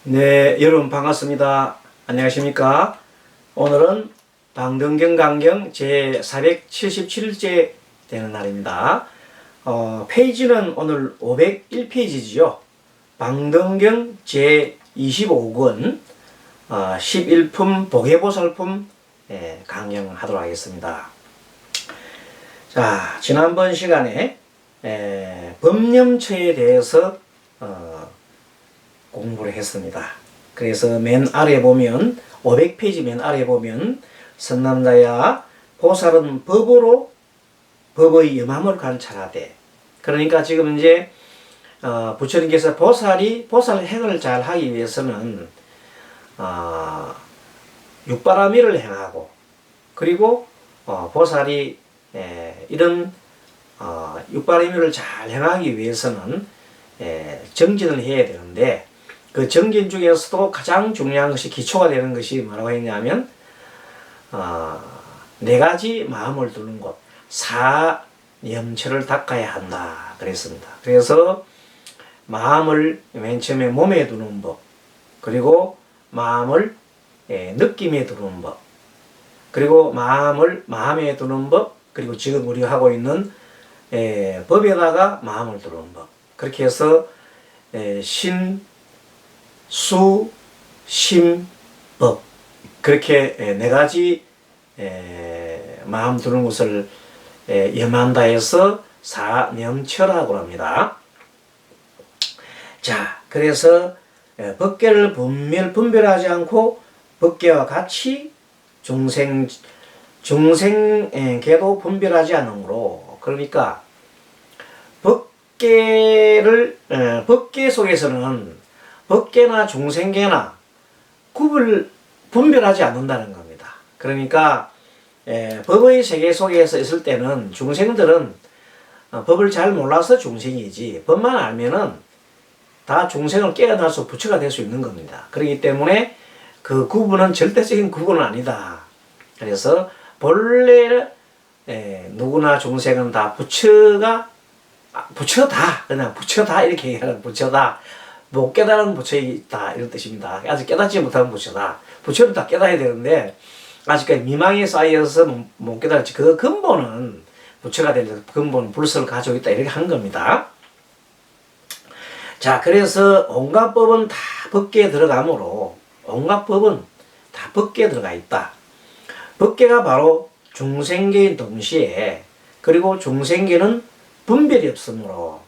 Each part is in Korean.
네, 여러분 반갑습니다. 안녕하십니까? 오늘은 방등경 강경 제 477일째 되는 날입니다. 페이지는 오늘 501페이지지요. 방등경 제 25권 11품 보계보살품 강령하도록 하겠습니다. 자, 지난번 시간에 법념처에 대해서 공부를 했습니다. 그래서 맨 아래 보면 500페이지 맨 아래 보면 선남자야 보살은 법으로 법의 염함을 관찰하되, 그러니까 지금 이제 부처님께서 보살 행을 잘 하기 위해서는 육바라밀을 행하고, 그리고 보살이 이런 육바라밀을 잘 행하기 위해서는 정진을 해야 되는데, 그 정진 중에서도 가장 중요한 것이 기초가 되는 것이 뭐라고 했냐면 네 가지 마음을 두는 곳, 사념처를 닦아야 한다 그랬습니다. 그래서 마음을 맨 처음에 몸에 두는 법, 그리고 마음을 느낌에 두는 법, 그리고 마음을 마음에 두는 법, 그리고 지금 우리가 하고 있는 법에다가 마음을 두는 법, 그렇게 해서 신, 수, 심, 법, 그렇게 네 가지 마음 두는 것을 염한다 해서 사념처라고 합니다. 자, 그래서 법계를 분별하지 않고 법계와 같이 중생계도 분별하지 않으므로, 그러니까 법계 속에서는 법계나 중생계나 분별하지 않는다는 겁니다. 그러니까 법의 세계 속에서 있을 때는 중생들은 법을 잘 몰라서 중생이지, 법만 알면은 다 중생을 깨어나서 부처가 될 수 있는 겁니다. 그렇기 때문에 그 구분은 절대적인 구분은 아니다. 그래서 본래 누구나 중생은 다 부처다, 그냥 부처다 이렇게 얘기하는, 부처다, 못 깨달은 부처이다 이런 뜻입니다. 아직 깨닫지 못한 부처다. 부처는 다 깨달아야 되는데 아직까지 미망에 쌓여서 못 깨달았지. 그 근본은 부처가 될 근본 불서를 가지고 있다 이렇게 한 겁니다. 자, 그래서 온갖 법은 다 법계에 들어가므로 온갖 법은 다 법계에 들어가 있다. 법계가 바로 중생계인 동시에, 그리고 중생계는 분별이 없으므로,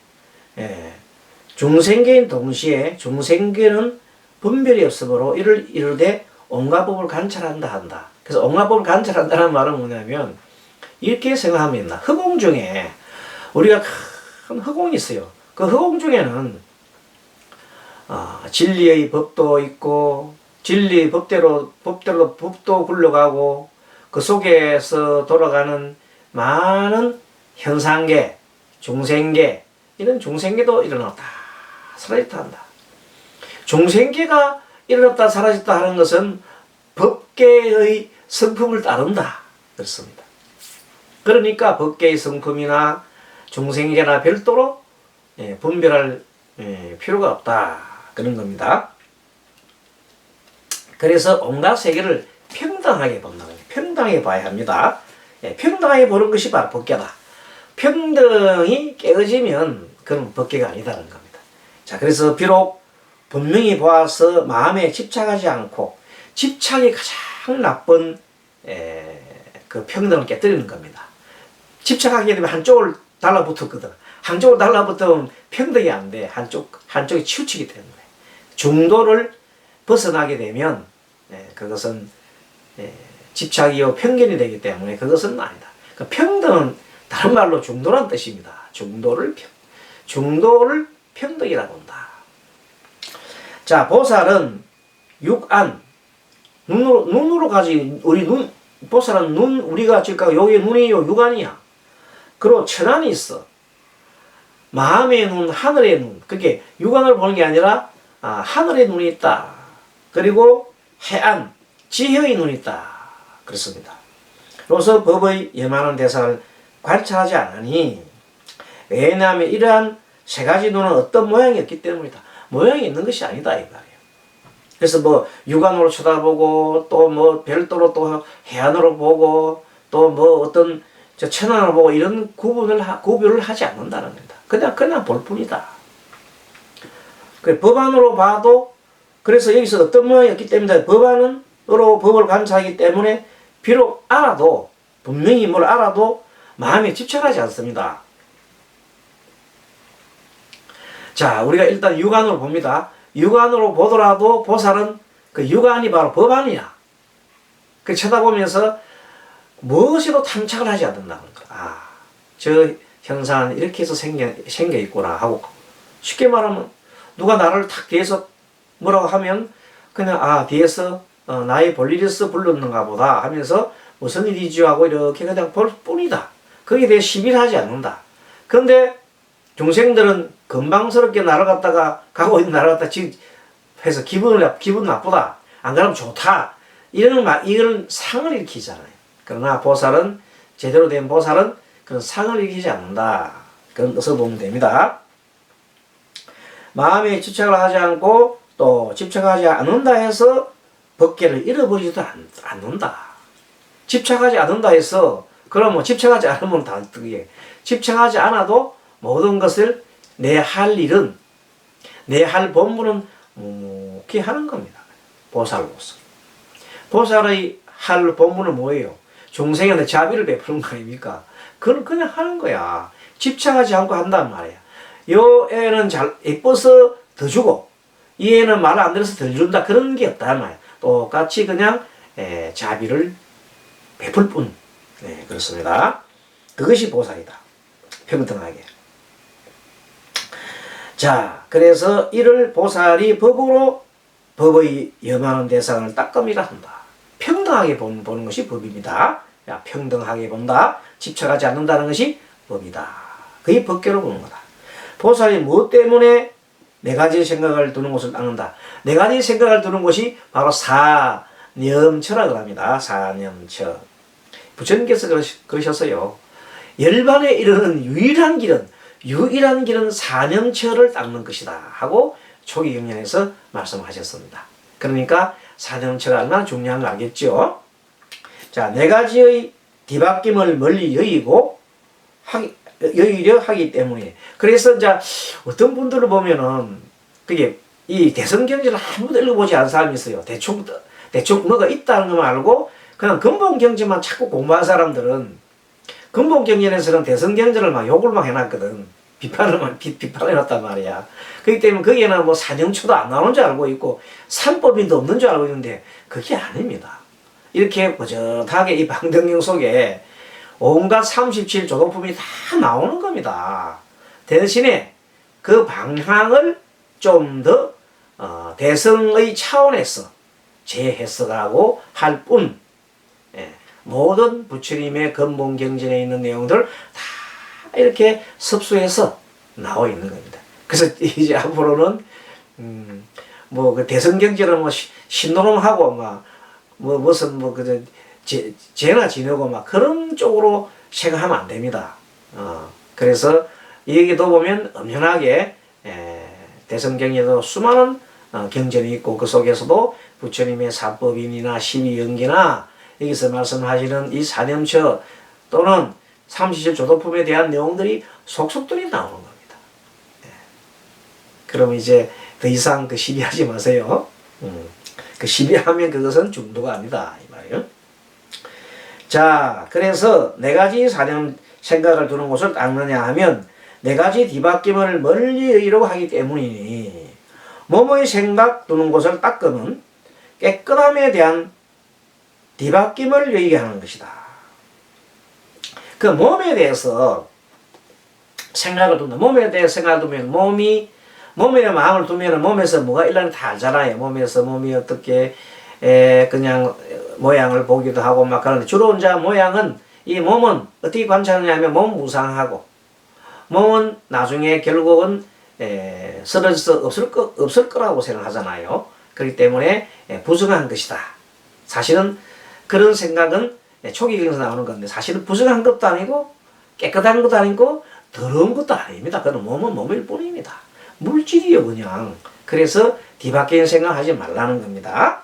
중생계인 동시에 중생계는 분별이 없으므로 이르되 온갖 법을 관찰한다 한다. 그래서 온갖 법을 관찰한다는 말은 뭐냐면 이렇게 생각하면 된다. 허공 중에 우리가 큰 허공이 있어요. 그 허공 중에는 진리의 법도 있고, 진리의 법대로 법도 굴러가고, 그 속에서 돌아가는 많은 현상계, 중생계, 이런 중생계도 일어났다 사라졌다 한다. 중생계가 일어났다 사라졌다 하는 것은 법계의 성품을 따른다 그렇습니다. 그러니까 법계의 성품이나 중생계나 별도로 분별할 필요가 없다 그런 겁니다. 그래서 온갖 세계를 평등하게 본다. 평등하게 봐야 합니다. 평등하게 보는 것이 바로 법계다. 평등이 깨어지면 그건 법계가 아니다는 겁니다. 자, 그래서 비록 분명히 보아서 마음에 집착하지 않고, 집착이 가장 나쁜 그 평등을 깨뜨리는 겁니다. 집착하게 되면 한쪽을 달라붙었거든. 한쪽을 달라붙으면 평등이 안 돼. 한쪽이 치우치기 때문에. 중도를 벗어나게 되면 그것은 집착이요 편견이 되기 때문에 그것은 아니다. 그 평등은 다른 말로 중도란 뜻입니다. 중도를 평등이라고 한다. 자, 보살은 육안, 눈으로 가지, 보살은 우리가 지금 여기 눈이요, 육안이야. 그리고 천안이 있어. 마음의 눈, 하늘의 눈. 그게 육안을 보는 게 아니라 하늘의 눈이 있다. 그리고 해안, 지혜의 눈이 있다. 그렇습니다. 그래서 법의 예만한 대상을 관찰하지 않으니, 왜냐하면 이러한 세 가지 눈은 어떤 모양이었기 때문이다. 모양이 있는 것이 아니다 이 말이에요. 그래서 뭐 육안으로 쳐다보고 또 뭐 별도로 또 해안으로 보고 또 뭐 어떤 저 천안으로 보고 이런 구별을 하지 않는다는 겁니다. 그냥 볼 뿐이다. 그 법안으로 봐도 그래서 여기서 어떤 모양이었기 때문에 법안으로 법을 관찰하기 때문에 비록 알아도 분명히 뭘 알아도 마음에 집착하지 않습니다. 자, 우리가 일단 육안으로 봅니다. 육안으로 보더라도 보살은 그 육안이 바로 법안이야. 그 쳐다보면서 무엇에도 탐착을 하지 않는다는 거. 아, 저 현상은 이렇게 해서 생겨 있구나 하고 쉽게 말하면 누가 나를 탁 뒤에서 뭐라고 하면 그냥 아 뒤에서 나의 볼일이 있어 불렀는가 보다 하면서 무슨 일이지 하고 이렇게 그냥 볼 뿐이다. 거기에 대해 시비를 하지 않는다. 그런데 중생들은 건방스럽게 날아갔다가 가고 있는 날아갔다 해서 기분 나쁘다. 안 그러면 좋다. 이런 상을 일으키잖아요. 그러나 보살은 제대로 된 보살은 그런 상을 일으키지 않는다. 그런 뜻을 보면 됩니다. 마음에 집착을 하지 않고 또 집착하지 않는다 해서 법계를 잃어버리지도 않는다. 집착하지 않는다 해서 그럼 뭐 집착하지 않으면 다 어떻게 집착하지 않아도 모든 것을 내 할 일은 내 할 본분은 묵묵히 하는 겁니다. 보살로서. 보살의 할 본분은 뭐예요? 중생한테 자비를 베푸는 거 아닙니까? 그건 그냥 하는 거야. 집착하지 않고 한단 말이야. 요 애는 잘 예뻐서 더 주고 이 애는 말 안 들어서 덜 준다. 그런 게 없단 말이야. 똑같이 그냥 자비를 베풀 뿐. 네, 그렇습니다. 그것이 보살이다. 평등하게. 자, 그래서 이를 보살이 법으로 법의 염하는 대상을 닦음이라 한다. 평등하게 보는 것이 법입니다. 야, 평등하게 본다. 집착하지 않는다는 것이 법이다. 그게 법계로 보는 거다. 보살이 무엇 때문에 네 가지 생각을 두는 것을 닦는다. 네 가지 생각을 두는 것이 바로 사념처라고 합니다. 사념처. 부처님께서 그러셨어요. 열반에 이르는 유일한 길은 사념처를 닦는 것이다 하고 초기 경전에서 말씀하셨습니다. 그러니까 사념처가 얼마나 중요한 거 알겠죠? 자, 네 가지의 뒤바뀜을 멀리 여의려 하기 때문에 그래서 이제 어떤 분들을 보면은 그게 이 대성경전을 한 번도 읽어보지 않은 사람이 있어요. 대충 뭐가 있다는 것만 알고 그냥 근본경전만 자꾸 공부한 사람들은 근본경전에서는 대성경전을 막 욕을 막 해놨거든. 비판을 해놨단 말이야. 그렇기 때문에 거기에는 뭐 사념초도 안 나오는 줄 알고 있고 삼법인도 없는 줄 알고 있는데 그게 아닙니다. 이렇게 버젓하게 이 방등경 속에 온갖 37조도품이 다 나오는 겁니다. 대신에 그 방향을 좀 더 대성의 차원에서 재해석하고 할 뿐, 모든 부처님의 근본경전에 있는 내용들 다 이렇게 섭수해서 나와 있는 겁니다. 그래서 이제 앞으로는 뭐 그 대성경전은 뭐 신노름하고 막 뭐 무슨 뭐 그저 죄나 지내고 막 그런 쪽으로 생각하면 안 됩니다. 그래서 여기도 보면 엄연하게 대성경에도 수많은 경전이 있고 그 속에서도 부처님의 사법인이나 십이연기나 여기서 말씀하시는 이 사념처 또는 37조도품에 대한 내용들이 속속들이 나오는 겁니다. 그럼 이제 더 이상 그 시비하지 마세요. 그 시비하면 그것은 중도가 아니다 이 말이에요. 자, 그래서 네 가지 사념 생각을 두는 곳을 닦느냐 하면 네 가지 뒤바뀜을 멀리 여의려고 하기 때문이니 몸의 생각 두는 곳을 닦으면 깨끗함에 대한 뒤바뀜을 여의게 하는 것이다. 그 몸에 대해서 생각을 두면 몸에 대해서 생각을 두면 몸에 마음을 두면 몸에서 뭐가 일어나는지 다 알잖아요. 몸에서 몸이 어떻게 그냥 모양을 보기도 하고 막 그러는데 주로 이제 모양은 이 몸은 어떻게 관찰하냐면 몸 무상하고 몸은 나중에 결국은 쓰러져서 없을 거라고 생각하잖아요. 그렇기 때문에 부정한 것이다. 사실은 그런 생각은 초기 경에서 나오는 건데 사실은 부정한 것도 아니고 깨끗한 것도 아니고 더러운 것도 아닙니다. 그건 몸은 몸일 뿐입니다. 물질이요 그냥. 그래서 뒤바뀐 생각하지 말라는 겁니다.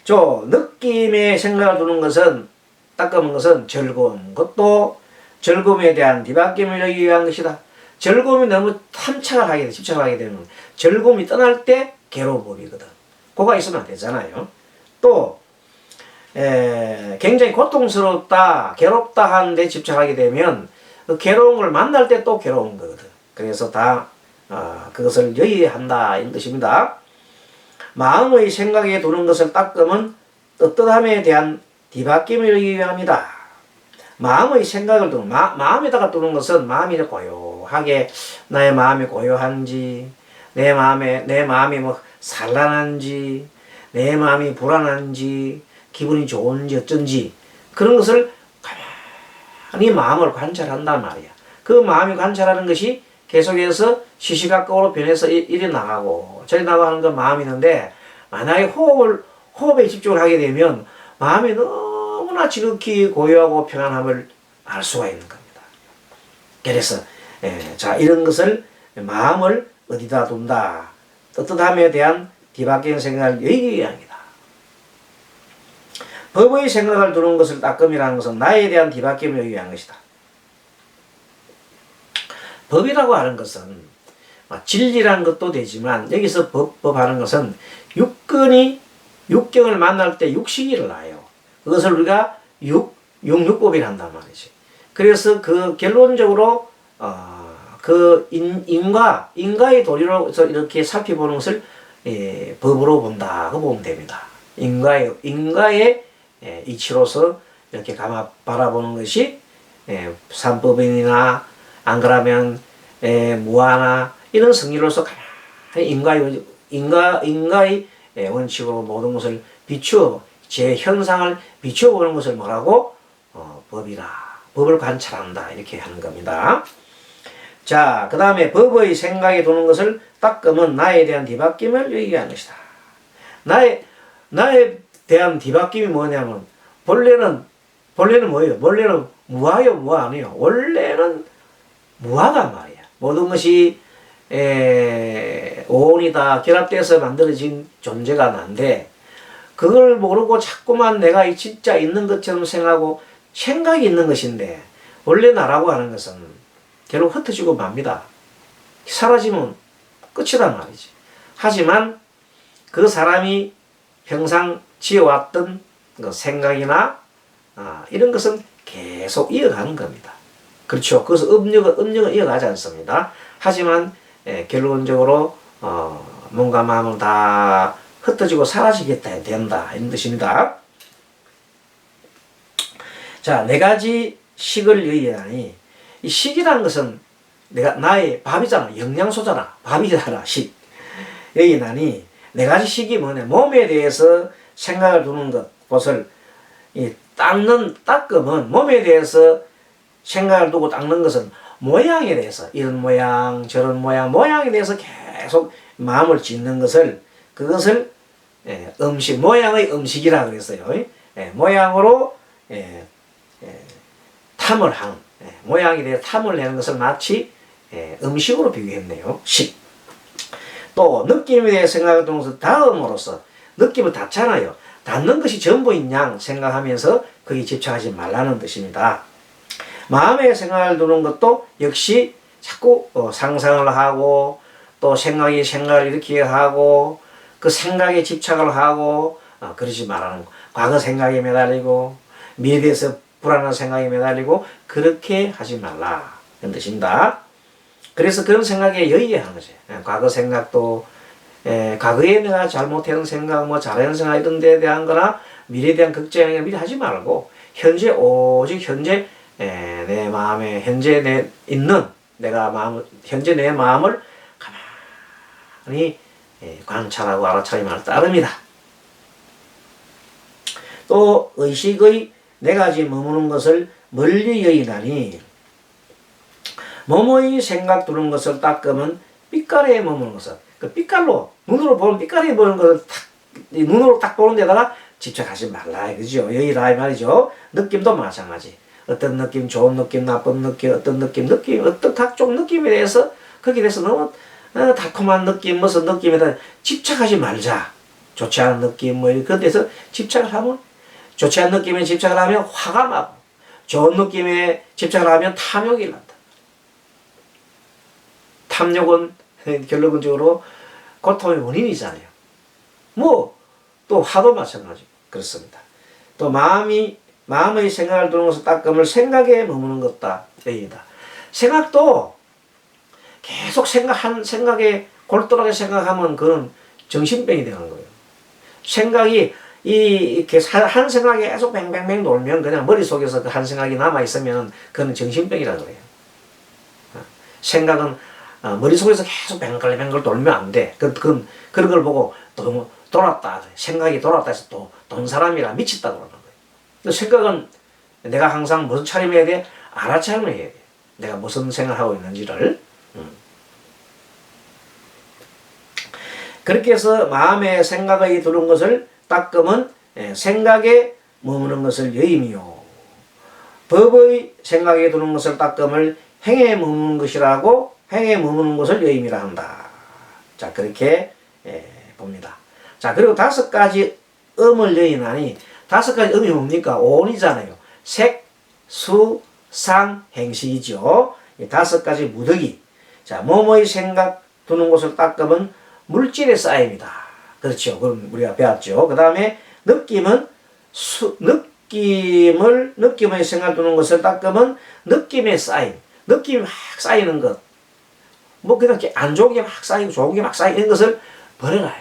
느낌의 생각을 두는 것은, 닦아먹는 것은 즐거운 것도 즐거움에 대한 뒤바뀜을 여기기 위한 것이다. 즐거움이 너무 탐착을 하게 돼, 집착을 하게 되면 즐거움이 떠날 때 괴로운 법이거든. 그거가 있으면 안 되잖아요. 또 굉장히 고통스럽다, 괴롭다 하는데 집착하게 되면 그 괴로운 걸 만날 때 또 괴로운 거거든. 그래서 그것을 여의한다 이런 뜻입니다. 마음의 생각에 두는 것을 닦으면 떳떳함에 대한 뒤바뀜을 여기기 위함이다. 마음의 생각을 두는, 마음에다가 두는 것은 마음이 고요하게, 나의 마음이 고요한지, 내 마음이 뭐 산란한지, 내 마음이 불안한지, 기분이 좋은지 어쩐지, 그런 것을 가만히 마음을 관찰한단 말이야. 그 마음이 관찰하는 것이 계속해서 시시각각으로 변해서 이리 나가고 저리 나가고 하는 건 마음이 있는데, 만약에 호흡에 집중을 하게 되면 마음이 너무나 지극히 고요하고 평안함을 알 수가 있는 겁니다. 그래서 자, 이런 것을, 마음을 어디다 둔다, 떳떳함에 대한 뒤바뀐 생각을 여기기 위함이다. 법의 생각을 두는 것을 닦음이라는 것은 나에 대한 뒤바뀜을 여기기 위한 것이다. 법이라고 하는 것은 진리라는 것도 되지만, 여기서 법하는 것은 육경을 만날 때 육식이 일어나요. 그것을 우리가 육육법이라 한단 말이지. 그래서 그 결론적으로 그 인과의 도리로서 이렇게 살펴보는 것을 법으로 본다고 보면 됩니다. 인과의 이치로서 이렇게 바라보는 것이 삼법인이나 안 그러면 무아나 이런 성리로서 가만히 인과의 원칙으로 모든 것을 제 현상을 비추어보는 것을 뭐라고? 법이라. 법을 관찰한다. 이렇게 하는 겁니다. 자, 그 다음에 법의 생각에 두는 것을 닦으면 나에 대한 뒤바뀜을 여기게 것이다. 나에 대한 뒤바뀜이 뭐냐면, 본래는 뭐예요? 원래는 무아요, 무아 아니에요. 원래는 무아단 말이야. 모든 것이 오온이다, 결합돼서 만들어진 존재가 난데, 그걸 모르고 자꾸만 내가 진짜 있는 것처럼 생각하고 생각이 있는 것인데, 원래 나라고 하는 것은 결국 흩어지고 맙니다. 사라지면 끝이란 말이지. 하지만 그 사람이 평상 지어왔던 그 생각이나 이런 것은 계속 이어가는 겁니다. 그렇죠. 그래서 음력은 이어가지 않습니다. 하지만 결론적으로 몸과 마음은 다 흩어지고 사라지겠다, 된다 이런 뜻입니다. 자, 네 가지 식을 여의하니, 이 식이라는 것은 나의 밥이잖아, 영양소잖아, 밥이잖아, 식. 여의하니 네 가지 식이 뭐냐? 몸에 대해서 생각을 두는 것을 닦으면, 몸에 대해서 생각을 두고 닦는 것은 모양에 대해서, 이런 모양 저런 모양에 대해서 계속 마음을 짓는 것을, 그것을 모양의 음식이라 그랬어요. 모양으로 탐을 하는, 모양에 대해 탐을 내는 것을 마치 음식으로 비교했네요. 식. 또 느낌에 대해 생각을 두는 것을 다음으로써, 느낌을 닿잖아요. 닿는 것이 전부인 양 생각하면서 거기에 집착하지 말라는 뜻입니다. 마음에 생각을 두는 것도 역시 자꾸 상상을 하고, 또 생각을 일으키게 하고, 그 생각에 집착을 하고, 그러지 말라는 거. 과거 생각에 매달리고, 미래에 대해서 불안한 생각에 매달리고, 그렇게 하지 말라 이런 뜻입니다. 그래서 그런 생각에 여의게 하는 거죠. 과거 생각도, 과거에 내가 잘못한 생각, 잘하는 생각 이런 데에 대한 거나 미래에 대한 걱정을 미리 하지 말고, 오직 현재 내 마음에 현재 현재 내 마음을 가만히 관찰하고 알아차림을 따릅니다. 또 의식의 네 가지 머무는 것을 멀리 여의나니, 몸의 생각 두는 것을 닦으면 빛깔에 머무는 것을, 그 빛깔로, 눈으로 보는 빛깔에 보는 것을 눈으로 딱 보는 데다가 집착하지 말라, 그죠? 여의라 이 말이죠. 느낌도 마찬가지. 어떤 느낌, 좋은 느낌, 나쁜 느낌, 어떤 각종 느낌에 대해서, 거기에 대해서 너무 달콤한 느낌, 무슨 느낌에다 집착하지 말자. 좋지 않은 느낌, 뭐, 그런 데서 집착을 하면, 좋지 않은 느낌에 집착을 하면 화가 나고, 좋은 느낌에 집착을 하면 탐욕이 난다. 탐욕은 결론적으로 고통의 원인이잖아요. 뭐, 또 화도 마찬가지. 그렇습니다. 또 마음의 생각을 두는 것을 닦음을 생각에 머무는 것다. 여기다. 생각도 계속 생각에 골똘하게 생각하면 그건 정신병이 되는 거예요. 생각이 이렇게 한 생각이 계속 뱅뱅뱅 돌면 그냥 머릿속에서 그 한 생각이 남아있으면 그건 정신병이라 그래요. 생각은 머릿속에서 계속 뱅글뱅글 돌면 안 돼. 그런 걸 보고 또 돌았다. 생각이 돌았다 해서 또 돈 사람이라 미쳤다 그러는 거예요. 생각은 내가 항상 무슨 차림해야 돼? 알아차림을 해야 돼. 내가 무슨 생각하고 있는지를. 그렇게 해서 마음에 생각이 드는 것을 닦음은 생각에 머무는 것을 여임이요. 법의 생각에 드는 것을 닦음을 행에 머무는 것이라고 행에 머무는 것을 여임이라 한다. 자, 그렇게 봅니다. 자, 그리고 5가지 음을 여인하니 5가지 음이 뭡니까? 오온이잖아요. 색, 수, 상, 행식이죠. 이 5가지 무더기. 자, 뭐뭐의 생각 두는 것을 닦음은 물질의 쌓임이다. 그렇죠. 그럼 우리가 배웠죠. 그 다음에 느낌은 느낌의 생각 두는 것을 닦으면 느낌의 쌓임. 느낌이 막 쌓이는 것. 뭐 그냥 안 좋은 게 막 쌓이고 좋은 게 막 쌓이는 것을 버려라.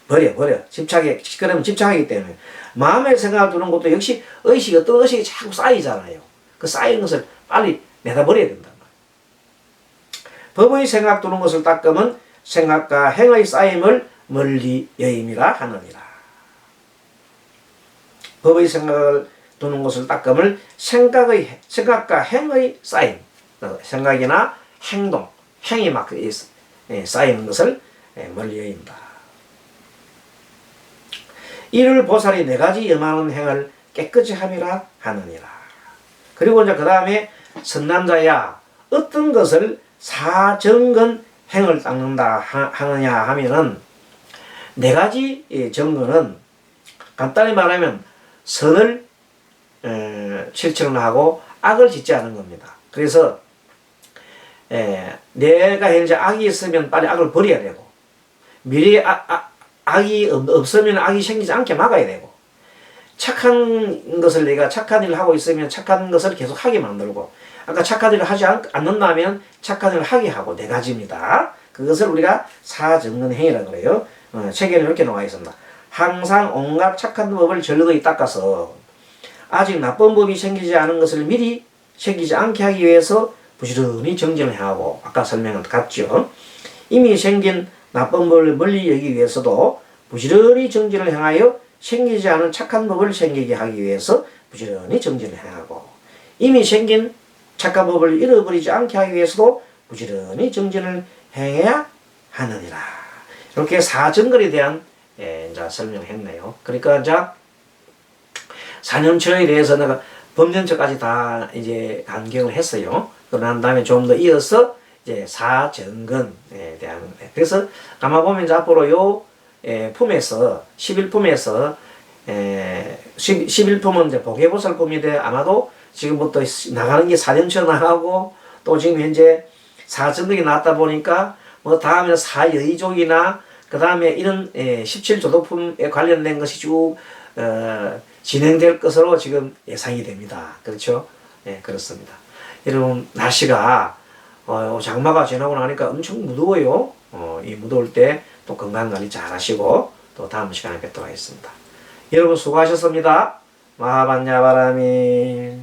버려. 그러면 집착하기 때문에. 마음의 생각을 두는 것도 역시 어떤 의식이 자꾸 쌓이잖아요. 그 쌓인 것을 빨리 내다버려야 된단 말이에요. 법의 생각 두는 것을 닦으면 생각과 행의 쌓임을 멀리 여임이라 하느니라. 법의 생각을 두는 것을 닦음을 생각과 행의 쌓임, 생각이나 행동, 행이 막 쌓이는 것을 멀리 여인다. 이를 보살이 4가지 염하는 행을 깨끗이 함이라 하느니라. 그리고 이제 그 다음에 선남자야 어떤 것을 사정근 행을 닦는다 하느냐 하면은 4가지 정근은 간단히 말하면 선을 실천을 하고 악을 짓지 않은 겁니다. 그래서 내가 현재 악이 있으면 빨리 악을 버려야 되고 미래에 악이 없으면 악이 생기지 않게 막아야 되고 착한 것을 내가 착한 일을 하고 있으면 착한 것을 계속 하게 만들고 아까 착한 일을 하지 않는다면 착한 일을 하게 하고 4가지입니다. 그것을 우리가 사정근행이라고 그래요. 책에는 이렇게 나와 있습니다. 항상 온갖 착한 법을 절거히 닦아서 아직 나쁜 법이 생기지 않은 것을 미리 생기지 않게 하기 위해서 부지런히 정진을 하고 아까 설명은 같죠. 이미 생긴 나쁜 법을 멀리 여기기 위해서도 부지런히 정진을 행하여 생기지 않은 착한 법을 생기게 하기 위해서 부지런히 정진을 행하고 이미 생긴 착한 법을 잃어버리지 않게 하기 위해서도 부지런히 정진을 행해야 하느니라. 이렇게 사정근에 대한 이제 설명을 했네요. 그러니까 이제 사념처에 대해서 내가 법년처까지 다 이제 간격을 했어요. 그러고 난 다음에 좀 더 이어서 이제 사정근에 대한 그래서 아마 보면 이제 앞으로 요 품에서 11품에서 11품은 이제 보계보살품인데 아마도 지금부터 나가는 게 사념처 나가고 또 지금 현재 사정근이 나왔다 보니까 뭐 다음에 사여의족이나 그 다음에 이런 17조도품에 관련된 것이 쭉 진행될 것으로 지금 예상이 됩니다. 그렇죠? 예, 그렇습니다. 여러분 날씨가 장마가 지나고 나니까 엄청 무더워요. 이 무더울 때 또 건강관리 잘 하시고 또 다음 시간에 뵙도록 하겠습니다. 여러분 수고하셨습니다. 마하반야바라미